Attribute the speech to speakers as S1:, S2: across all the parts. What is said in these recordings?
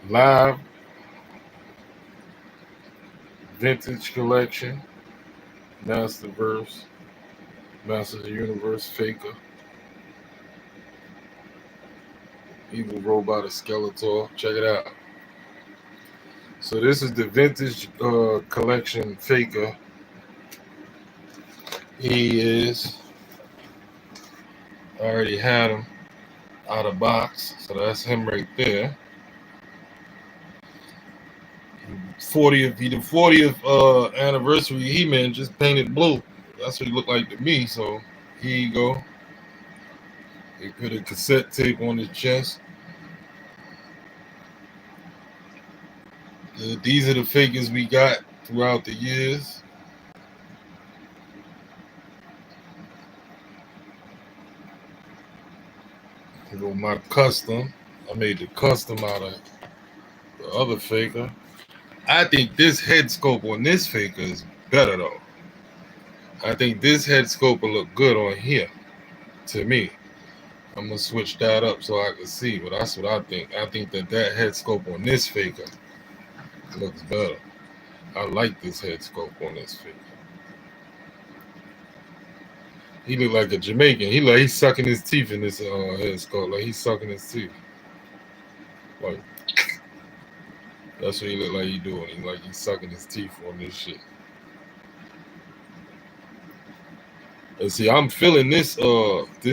S1: Live Vintage Collection, Masterverse, Masters of the Universe, Faker, Evil Robot, or Skeletor. Check it out. So this is the Vintage Collection Faker. He is, I already had him out of box, so that's him right there. 40th anniversary He-Man just painted blue. That's what he looked like to me. So here you go. They put a cassette tape on his chest. These are the figures we got throughout the years. You know, my custom. I made the custom out of the other faker. I think this head sculpt on this faker is better though. I think this head sculpt will look good on here to me. I'm gonna switch that up so I can see, but that's what I think. I think that head sculpt on this faker looks better. I like this head sculpt on this faker. He look like a Jamaican. He's sucking his teeth in this head sculpt. Like he's sucking his teeth. Like that's what he look like he doing. He's sucking his teeth on this shit. And see, I'm feeling this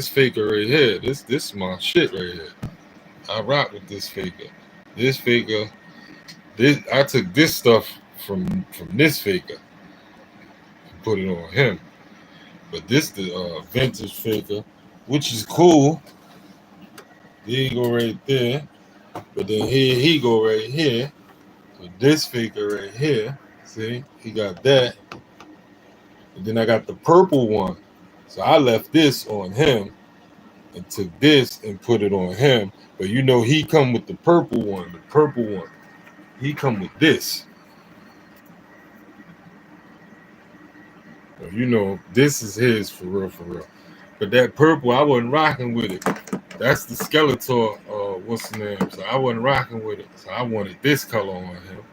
S1: faker right here. This is my shit right here. I rock with this faker. This faker. I took this stuff from this faker and put it on him. But this the vintage faker, which is cool. There you go right there. But then here he go right here. So this faker right here. See, he got that. And then I got the purple one. So I left this on him and took this and put it on him. But you know he come with the purple one. The purple one. He come with this. So you know this is his for real, for real. But that purple, I wasn't rocking with it. That's the Skeletor, what's the name? So I wasn't rocking with it. So I wanted this color on him.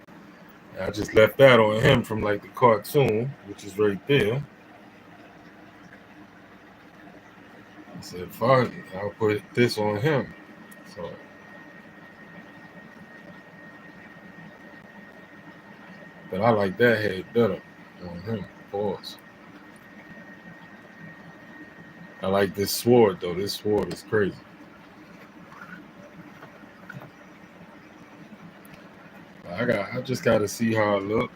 S1: And I just left that on him from like the cartoon, which is right there. I said, fine, I'll put this on him. So, but I like that head better on him. Pause. I like this sword though. This sword is crazy. I just gotta see how it look.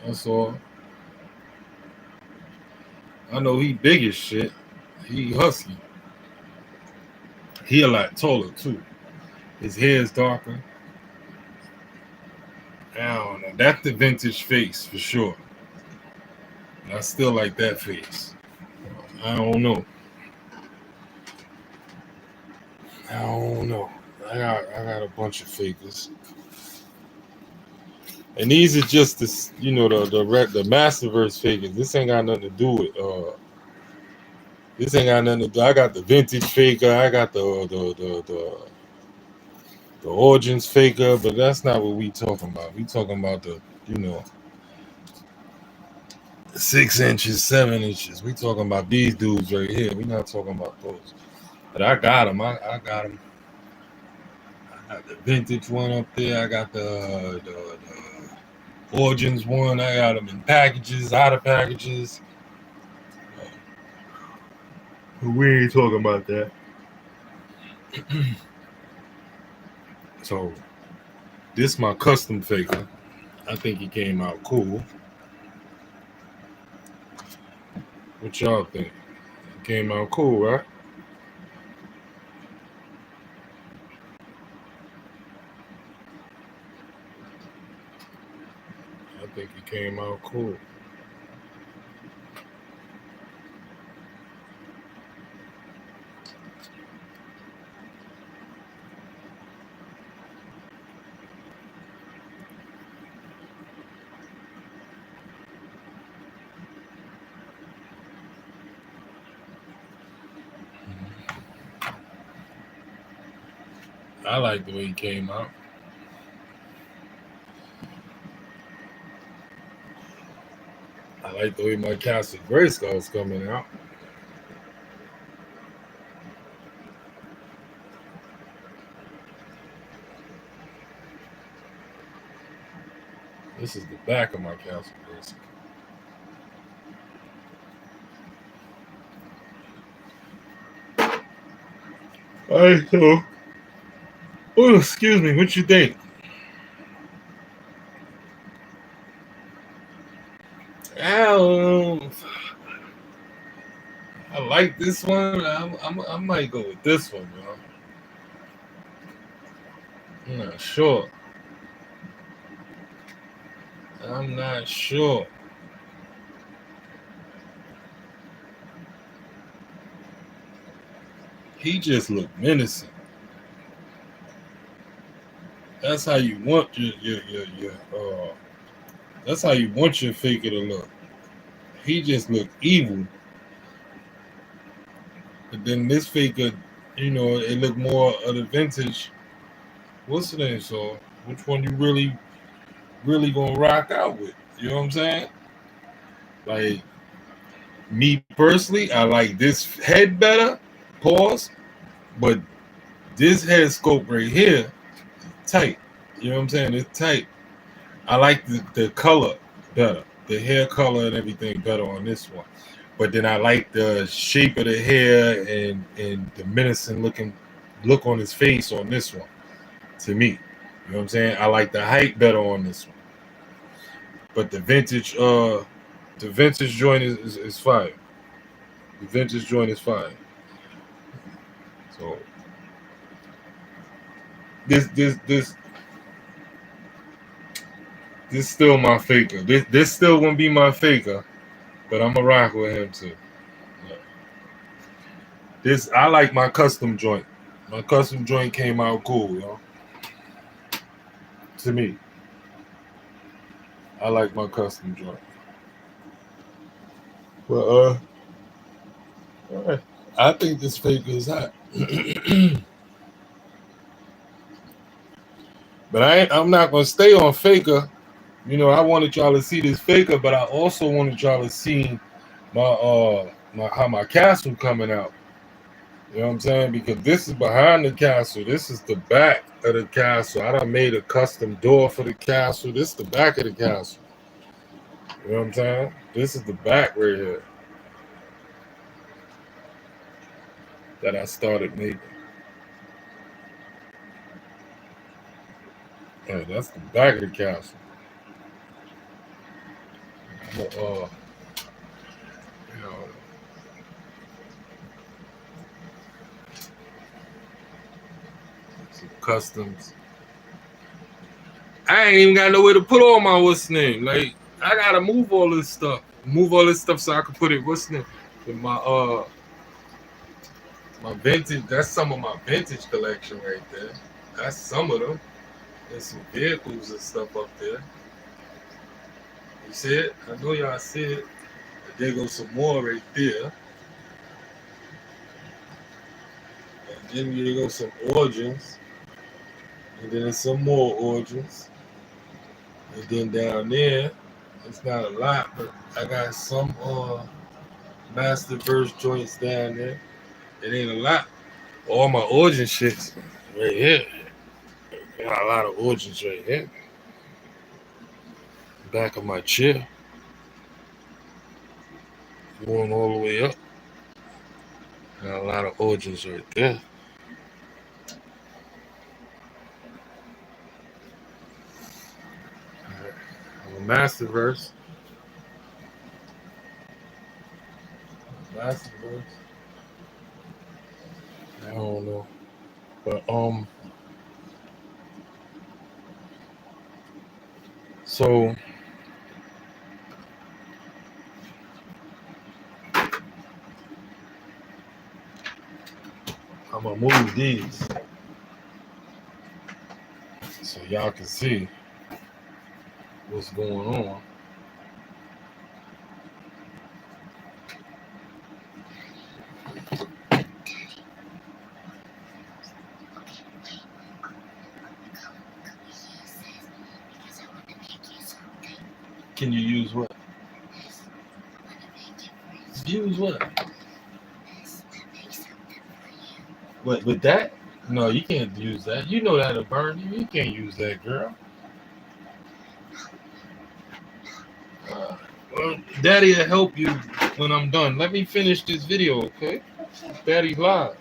S1: That's all. I know he big as shit. He husky. He a lot taller too. His hair is darker. I don't know. That's the vintage face for sure. And I still like that face. I don't know. I don't know. I got a bunch of fakers. And these are just this, you know, the Masterverse figures. This ain't got nothing to do with this ain't got nothing to do. I got the vintage faker, I got the origins faker, but that's not what we talking about. We talking about the, you know, 6 inches, 7 inches. We talking about these dudes right here. We not talking about those. But I got them. I got them. I got the vintage one up there. I got the origins one. I got them in packages, out of packages. We ain't talking about that. So this my custom faker. I think he came out cool. What y'all think? He came out cool, right? I think he came out cool. I like the way he came out. I like the way my Castle Grayskull is coming out. This is the back of my Castle Grayskull. Alright, so oh, excuse me, what you think? I like this one. I might go with this one, bro. I'm not sure. I'm not sure. He just looked menacing. That's how you want that's how you want your faker to look. He just looked evil. But then this faker, it looked more of the vintage. What's the name? So which one you really gonna rock out with? You know what I'm saying? Like me personally, I like this head better. Pause. But this head scope right here, tight. You know what I'm saying? It's tight. I like the color better, the hair color and everything better on this one. But then I like the shape of the hair and the menacing look on his face on this one. To me, you know what I'm saying? I like the height better on this one. But the vintage joint is fire. The vintage joint is fire. So this still my faker. This still gonna be my faker, but I'm gonna rock with him too. Yeah. This I like my custom joint. My custom joint came out cool, yo. To me, I like my custom joint. Well, all right. I think this faker is hot. But I'm not gonna stay on faker. I wanted y'all to see this faker, but I also wanted y'all to see my castle coming out. You know what I'm saying? Because this is behind the castle. This is the back of the castle. I done made a custom door for the castle. This is the back of the castle. You know what I'm saying? This is the back right here that I started making. Yeah, that's the back of the castle. But, you know, some customs. I ain't even got nowhere to put all my what's name. Like I gotta move all this stuff. Move all this stuff so I can put it what's name in my vintage. That's some of my vintage collection right there. That's some of them. There's some vehicles and stuff up there. You see it? I know y'all see it. But there goes some more right there. And then there goes some origins. And then there's some more origins. And then down there, it's not a lot, but I got some Masterverse joints down there. It ain't a lot. All my origin shits right here. I got a lot of origins right here. Back of my chair. Going all the way up. Got a lot of origins right there. Masterverse. Masterverse. I don't know. But so I'm gonna move these so y'all can see what's going on. Can you use what? Use what? What with that? No, you can't use that. You know that'll burn you. You can't use that, girl. Well, Daddy will help you when I'm done. Let me finish this video, okay? Daddy's live.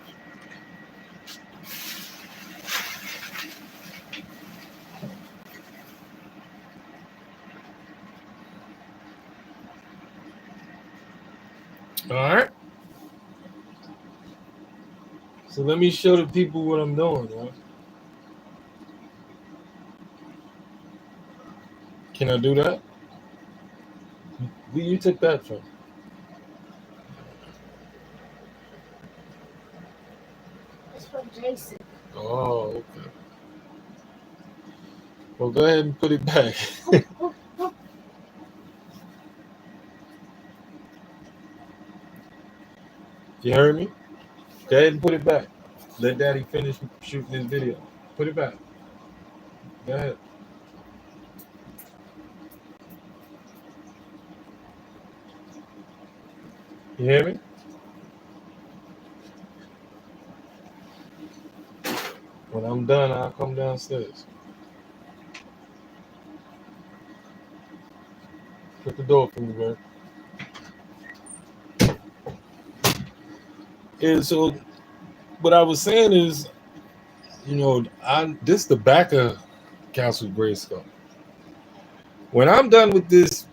S1: All right. So let me show the people what I'm doing, right? Can I do that? Where you took that from?
S2: It's from Jason.
S1: Oh, okay. Well, go ahead and put it back. You heard me? Go ahead and put it back. Let Daddy finish shooting this video. Put it back. Go ahead. You hear me? When I'm done, I'll come downstairs. Put the door for me, man. And so what I was saying is, you know, this the back of Castle Grayskull. When I'm done with this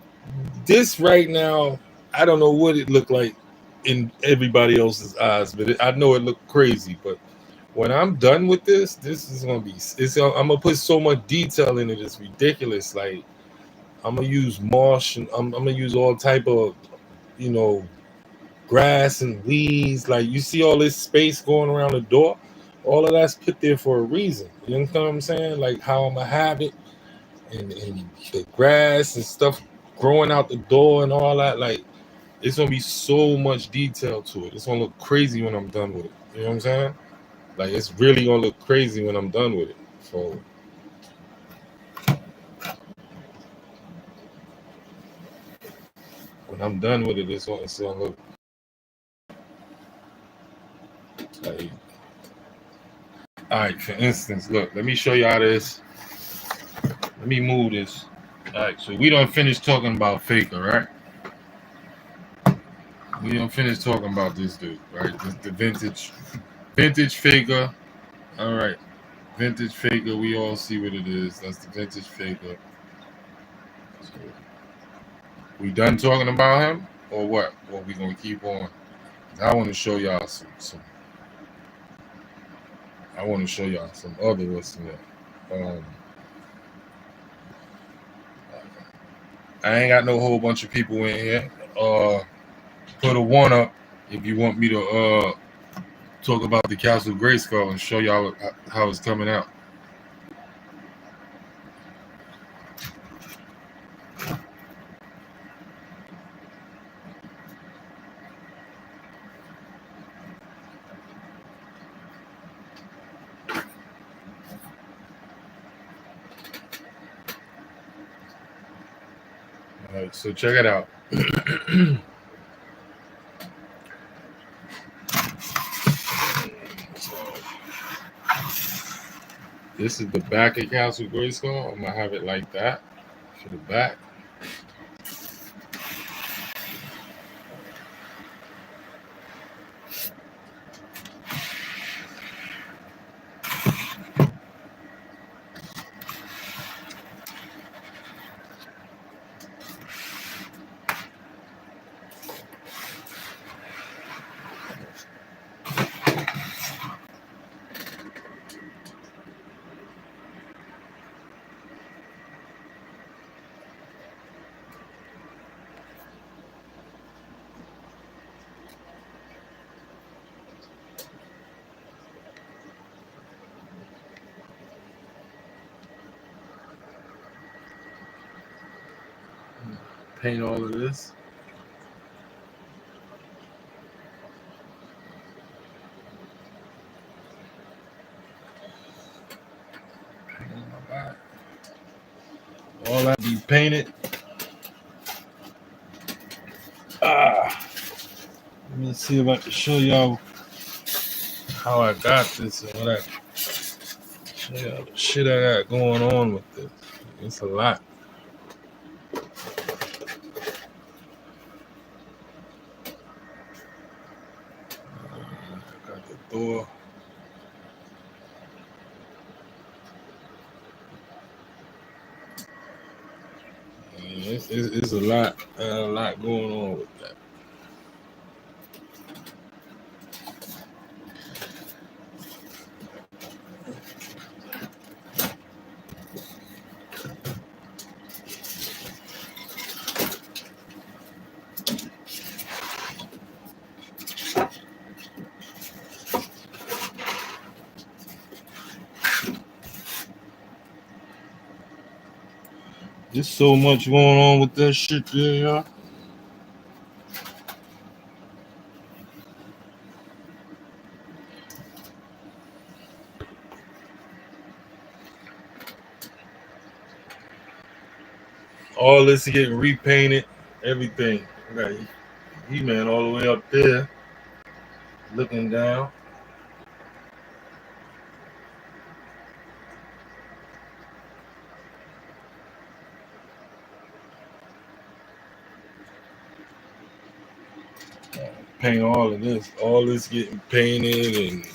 S1: right now, I don't know what it looked like in everybody else's eyes, but I know it looked crazy. But when I'm done with this is gonna be. I'm gonna put so much detail in it. It's ridiculous. Like I'm gonna use marsh, and I'm gonna use all type of, you know, grass and weeds. Like you see all this space going around the door. All of that's put there for a reason. You understand what I'm saying? Like how I'm gonna have it, and the grass and stuff growing out the door and all that. Like it's gonna be so much detail to it. It's gonna look crazy when I'm done with it. You know what I'm saying? Like it's really gonna look crazy when I'm done with it. So when I'm done with it, it's gonna look like. All right, for instance, look. Let me show y'all this. Let me move this. All right, so we don't finish talking about Faker, right? We don't finish talking about this dude, right? The vintage Faker. All right, vintage Faker. We all see what it is. That's the vintage Faker. So, we done talking about him, or what? Or we gonna keep on? I want to show y'all some. I want to show y'all some other what's in there. I ain't got no whole bunch of people in here. Put a one up if you want me to talk about the Castle Grayskull and show y'all how it's coming out. All right, so check it out. This is the back of Castle Grayskull. I'm gonna have it like that for the back. Paint all of this. All that be painted. Let's see if I can show y'all how I got this and what I show y'all the shit I got going on with this. It's a lot. I got the door. It's a lot going on with that. There's so much going on with that shit there, y'all. All this getting repainted, everything. I got He-Man all the way up there, looking down. Paint all of this. All this getting painted and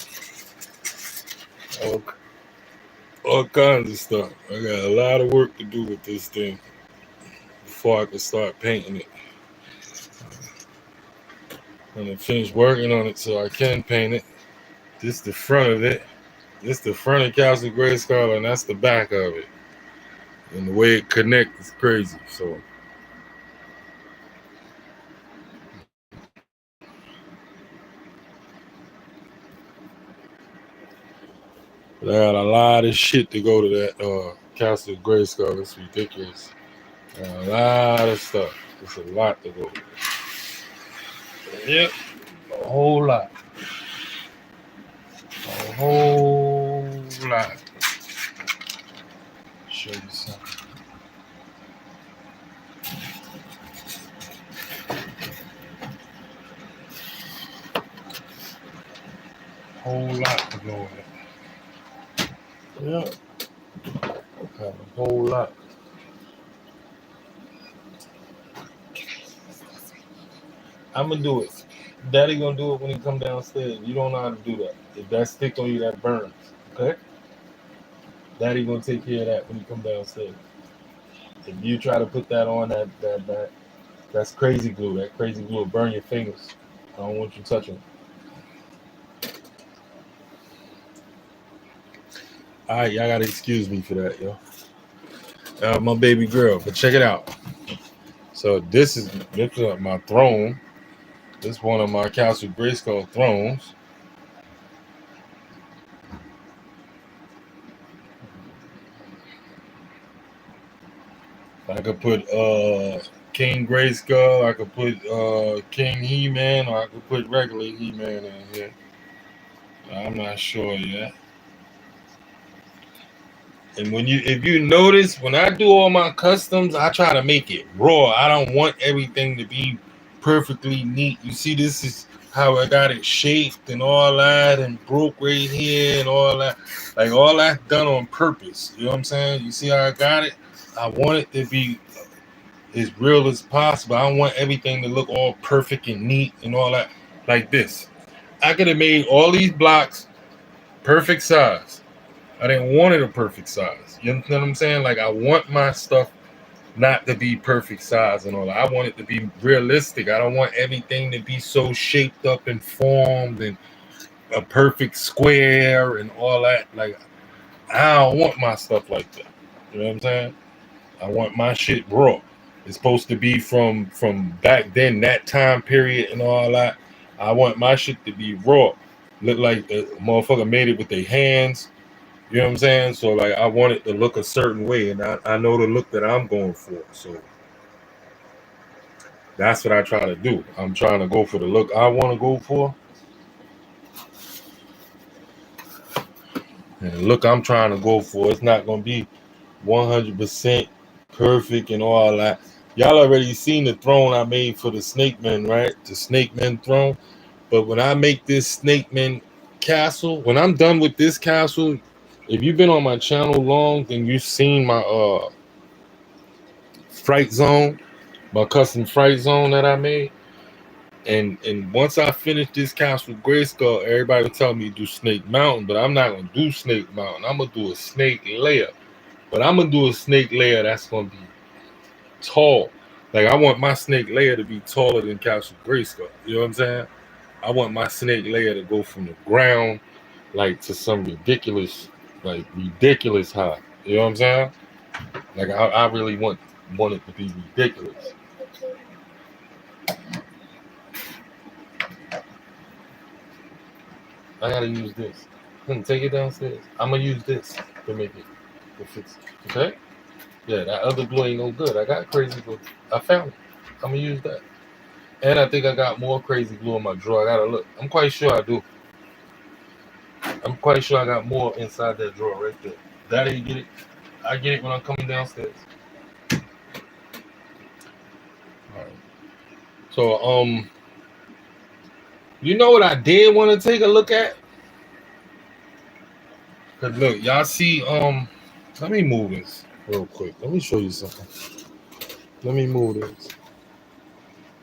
S1: all kinds of stuff. I got a lot of work to do with this thing before I can start painting it. I'm gonna finish working on it so I can paint it. This is the front of it. This is the front of Castle Grayskull, and that's the back of it. And the way it connects is crazy. So but I got a lot of shit to go to that Castle Grayskull. It's ridiculous. A lot of stuff. It's a lot to go. Yep, a whole lot. A whole lot. Show you something. Whole lot to go with. Yep. Got a whole lot. I'm gonna do it. Daddy gonna do it when he come downstairs. You don't know how to do that. If that stick on you, that burns. Okay? Daddy gonna take care of that when you come downstairs. If you try to put that on, that's crazy glue. That crazy glue will burn your fingers. I don't want you touching it. All right, y'all gotta excuse me for that, yo. My baby girl, but check it out. So this is my throne. This is one of my Castle Grayskull thrones. I could put King Grayskull, I could put King He-Man, or I could put regular He-Man in here. I'm not sure yet. And if you notice, when I do all my customs, I try to make it raw. I don't want everything to be perfectly neat. You see, this is how I got it shaped and all that, and broke right here and all that. Like all that done on purpose. You know what I'm saying? You see how I got it? I want it to be as real as possible. I don't want everything to look all perfect and neat and all that. Like this. I could have made all these blocks perfect size. I didn't want it a perfect size. You know what I'm saying? Like I want my stuff not to be perfect size and all that. I want it to be realistic. I don't want everything to be so shaped up and formed and a perfect square and all that. Like I don't want my stuff like that. You know what I'm saying? I want my shit raw. It's supposed to be from back then, that time period and all that. I want my shit to be raw. Look like a motherfucker made it with their hands. You know what I'm saying? So like I want it to look a certain way, and I know the look that I'm going for. So that's what I try to do. I'm trying to go for the look I want to go for. And the look I'm trying to go for, it's not going to be 100% perfect and all that. Y'all already seen the throne I made for the Snake Men, right? The Snake Men throne. But when I make this Snakeman castle, when I'm done with this castle, if you've been on my channel long, then you've seen my fright zone, my custom fright zone that I made. And once I finish this castle Grayskull, everybody will tell me to do Snake Mountain, but I'm not gonna do Snake Mountain. I'm gonna do a snake layer. But I'm gonna do a snake layer that's gonna be tall. Like I want my snake layer to be taller than Castle Grayskull. You know what I'm saying? I want my snake layer to go from the ground like to some ridiculous high. You know what I'm saying? Like I really want it to be ridiculous. I gotta use this. Take it downstairs. I'm gonna use this to make it to fix it. Okay? Yeah, that other glue ain't no good. I got crazy glue. I found it. I'm gonna use that. And I think I got more crazy glue in my drawer. I gotta look. I'm quite sure I do. I'm quite sure I got more inside that drawer right there. Daddy, you get it? I get it when I'm coming downstairs. All right. So, you know what I did want to take a look at? Cause look, y'all see, let me move this real quick. Let me show you something. Let me move this.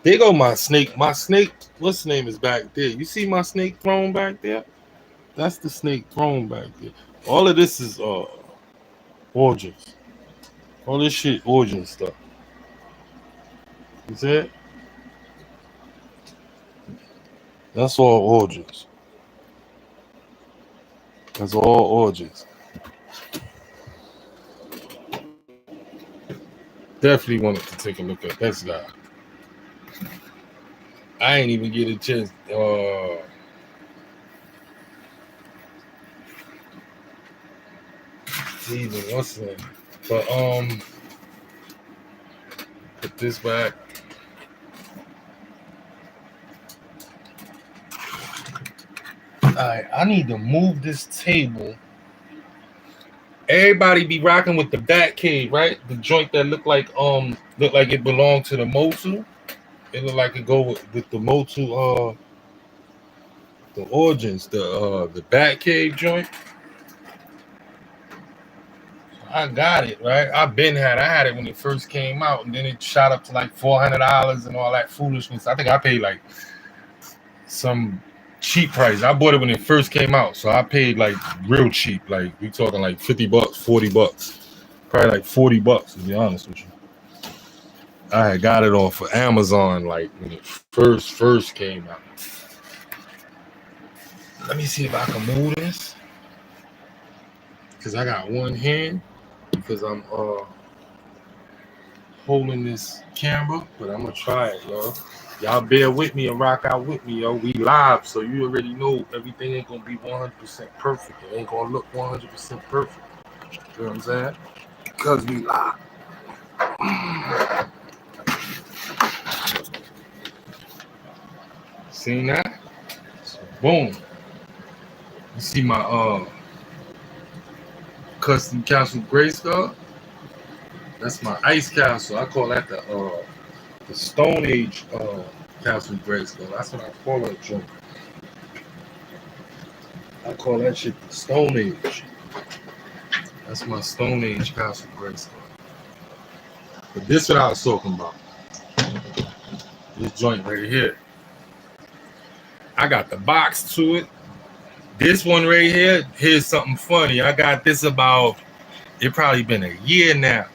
S1: There go my snake. My snake, what's the name is back there? You see my snake throne back there? That's the snake throne back there. All of this is origins. All this shit origin stuff. You see it? That's all origins. That's all origins. Definitely wanted to take a look at this guy. I ain't even get a chance. Even what's that? But put this back. Alright, I need to move this table. Everybody be rocking with the Bat Cave, right? The joint that look like it belonged to the Motu. It look like it go with the Motu the origins, the Bat Cave joint. I got it, right? I had it when it first came out, and then it shot up to like $400 and all that foolishness. I think I paid like some cheap price. I bought it when it first came out, so I paid like real cheap. Like we talking like $50, $40, probably like $40 to be honest with you. I had got it off of Amazon like when it first came out. Let me see if I can move this, because I got one hand because I'm holding this camera, but I'm gonna try it, yo. Y'all bear with me and rock out with me, yo. We live, so you already know everything ain't gonna be 100% perfect. It ain't gonna look 100% perfect. You know what I'm saying? Because we live. Seen that? So, boom. You see my custom castle Grayskull? That's my ice castle. I call that the Stone Age Castle Grayskull. That's what I call that joint. I call that shit the Stone Age. That's my Stone Age Castle Grayskull. But this is what I was talking about. This joint right here. I got the box to it. This one right here, here's something funny. I got this about, it probably been a year now.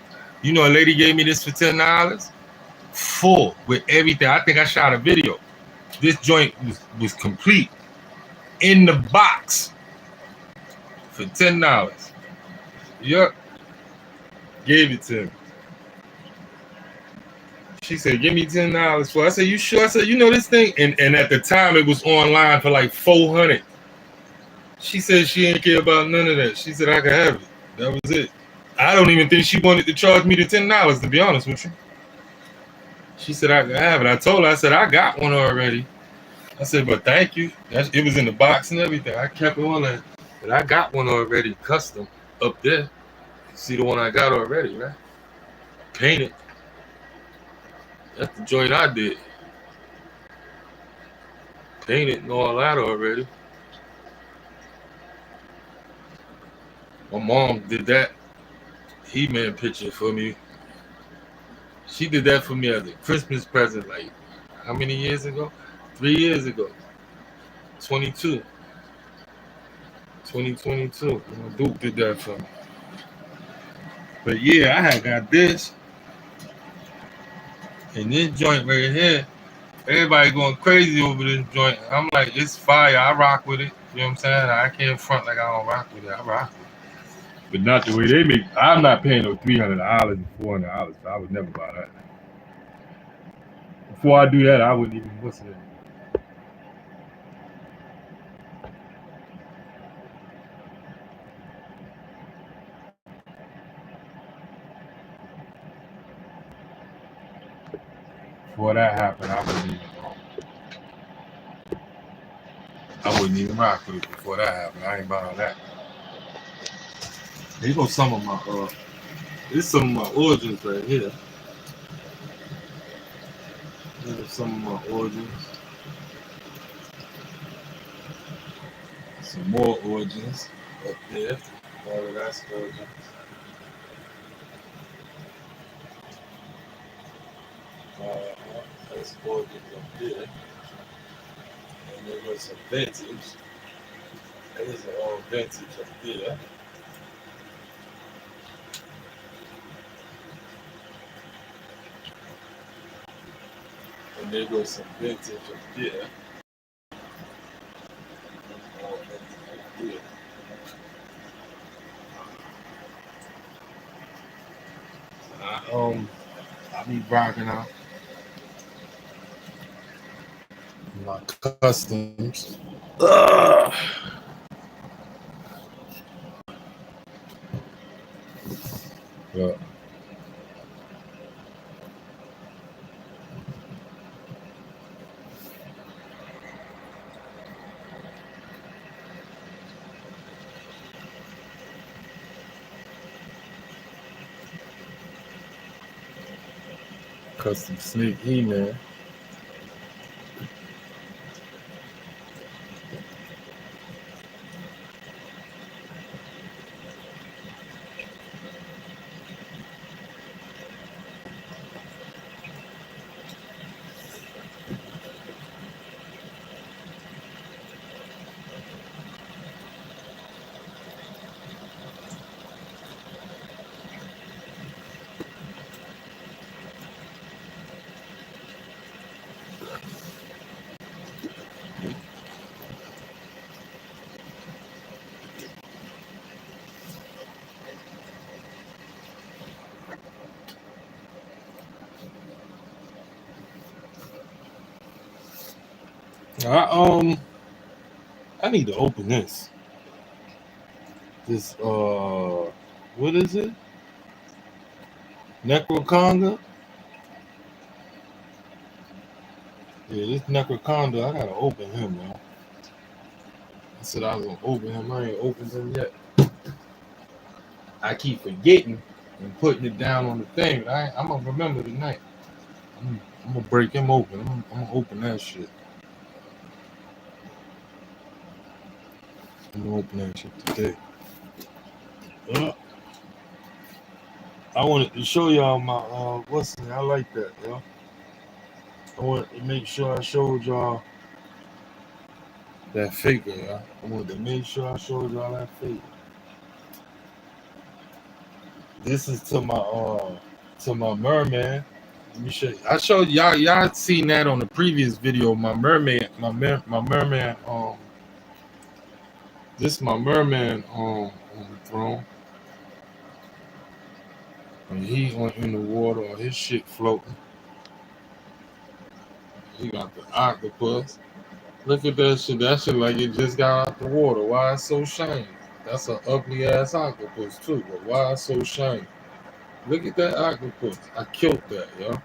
S1: You know, a lady gave me this for $10. Full with everything. I think I shot a video. This joint was complete in the box for $10. Yep. Gave it to me. She said, give me $10 for it. I said, you sure? I said, you know this thing? And at the time it was online for like $400. She said she didn't care about none of that. She said I could have it. That was it. I don't even think she wanted to charge me the $10, to be honest with you. She said I could have it. I told her, I said, I got one already. I said, but thank you. It was in the box and everything. I kept it on that. But I got one already custom up there. See the one I got already, right? Painted. That's the joint I did. painted and all that already. My mom did that He-Man picture for me. She did that for me as a Christmas present, like how many years ago? 3 years ago. 22. 2022. My Duke did that for me. But yeah, I had got this and this joint right here. Everybody going crazy over this joint. I'm like, it's fire. I rock with it. You know what I'm saying? I can't front like I don't rock with it. I rock with it. But not the way they make. I'm not paying no $300 and $400. So I would never buy that. Before I do that, I wouldn't even listen to it. Before that happened, I wouldn't even rock with it before that happened. I ain't buying that. Here goes some of my this is some of my origins right here. These are some of my origins. Some more origins up there. All of that's origins. That's origins up there. And there was some vintage. There's all vintage up there. And there goes some vintage up there. All vintage up there. I be rocking out my customs. Ugh. Yeah. Custom sneak He-Man. I I need to open this. This what is it? Necroconda? Yeah, this Necroconda, I gotta open him, man. I said I was gonna open him. I ain't opened him yet. I keep forgetting and putting it down on the thing, but I'm gonna remember tonight. I'm gonna break him open. I'm gonna open that shit. I'm gonna open that shit today. I wanted to show y'all my what's it? I like that, yo. I wanted to make sure I showed y'all that figure, yo. I wanted to make sure I showed y'all that figure. This is to my merman. Let me show you. I showed y'all. Y'all seen that on the previous video. My merman. My merman. This is my merman on the throne. And he in the water or his shit floating. He got the octopus. Look at that shit. That shit like it just got out the water. Why it's so shiny? That's an ugly ass octopus too. But why it's so shiny? Look at that octopus. I killed that, yo.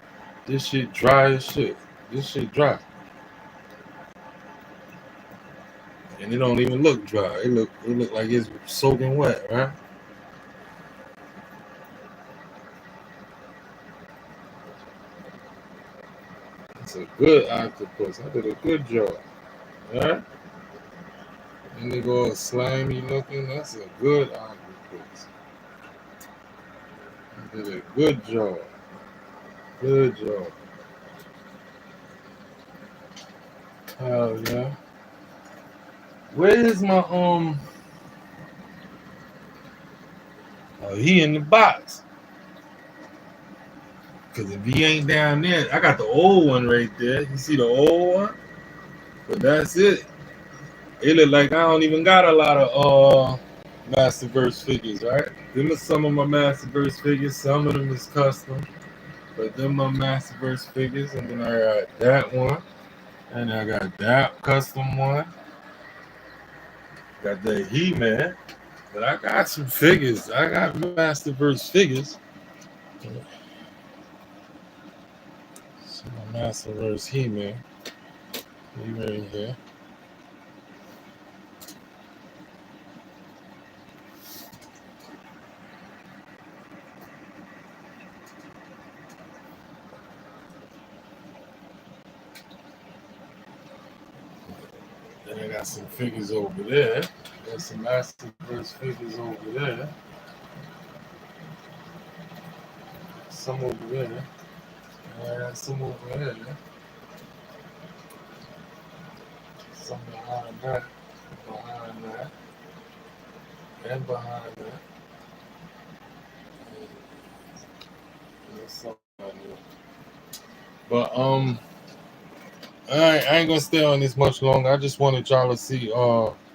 S1: This shit dry as shit. This shit dry. And it don't even look dry. It look like it's soaking wet, right? It's a good octopus. I did a good job. Yeah. And they go slimy looking. That's a good octopus. You did a good job. Good job. Hell yeah. Where is my Oh, he in the box. Cause if he ain't down there, I got the old one right there. You see the old one? But that's it. It look like I don't even got a lot of Masterverse figures, right? Them are some of my Masterverse figures. Some of them is custom. But them are Masterverse figures. And then I got that one. And I got that custom one. Got the He-Man. But I got some figures. I got Masterverse figures. So my Masterverse He-Man. He right here. Then I got some figures over there. Got some Masterverse figures over there. Some over there. And I got some over there. Some behind that. Behind that. And behind that. And there's some out here. But I ain't gonna stay on this much longer. I just wanted y'all to see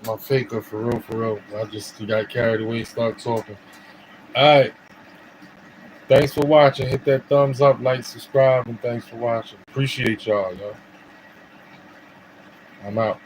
S1: my faker for real, for real. I just got carried away, start talking. Alright. Thanks for watching. Hit that thumbs up, like, subscribe, and thanks for watching. Appreciate y'all, yo. I'm out.